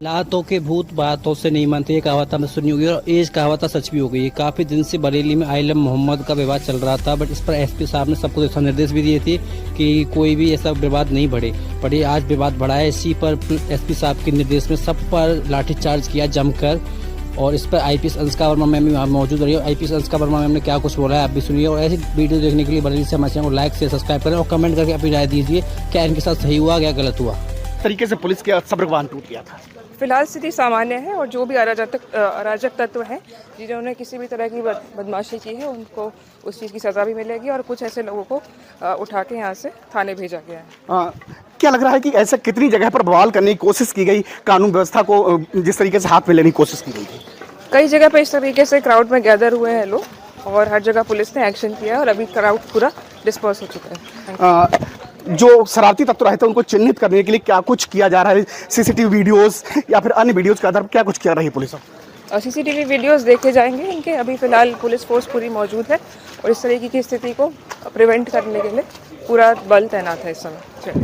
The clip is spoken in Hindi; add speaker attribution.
Speaker 1: लातों के भूत बातों से नहीं मानते, ये कहावत हमने सुनी होगी और ये कहावत सच भी हो गई है। काफी दिन से बरेली में आइलम मोहम्मद का विवाद चल रहा था, बट इस पर एसपी साहब ने सबको दिशा निर्देश भी दिए थे कि कोई भी ऐसा विवाद नहीं बढ़े। पर ये आज विवाद बढ़ा है। इसी पर एसपी साहब के निर्देश में सब पर लाठीचार्ज किया जमकर, और इस पर आईपीएस अंशिका वर्मा मैम भी वहाँ मौजूद रही है। आईपीएस अंशिका वर्मा मैम ने क्या कुछ बोला है आप भी सुनिए, और ऐसी वीडियो देखने के लिए बरेली से हमारे चैनल को लाइक से सब्सक्राइब करें और कमेंट करके अपनी राय दीजिए, क्या इनके साथ सही हुआ क्या गलत हुआ।
Speaker 2: तरीके से पुलिस के सब्र का बांध टूट गया था।
Speaker 3: फिलहाल स्थिति सामान्य है और जो भी अराजक तत्व हैं जिन्होंने किसी भी तरह की बदमाशी की है उनको उस चीज़ की सज़ा भी मिलेगी, और कुछ ऐसे लोगों को उठा के यहाँ से थाने भेजा गया है।
Speaker 2: क्या लग रहा है कि ऐसे कितनी जगह पर बवाल करने की कोशिश की गई, कानून व्यवस्था को जिस तरीके से हाथ में लेने की कोशिश की गई थी?
Speaker 3: कई जगह पे इस तरीके से क्राउड में गैदर हुए हैं लोग और हर जगह पुलिस ने एक्शन किया है और अभी क्राउड पूरा डिस्पर्स हो चुका है।
Speaker 2: जो शरारती तत्व रहे थे उनको चिन्हित करने के लिए क्या कुछ किया जा रहा है? सीसीटीवी वीडियोस या फिर अन्य वीडियोस के आधार पर क्या कुछ किया रही है पुलिस?
Speaker 3: सीसीटीवी वीडियोस देखे जाएंगे इनके। अभी फिलहाल पुलिस फोर्स पूरी मौजूद है और इस तरीके की स्थिति को प्रिवेंट करने के लिए पूरा बल तैनात है इस समय।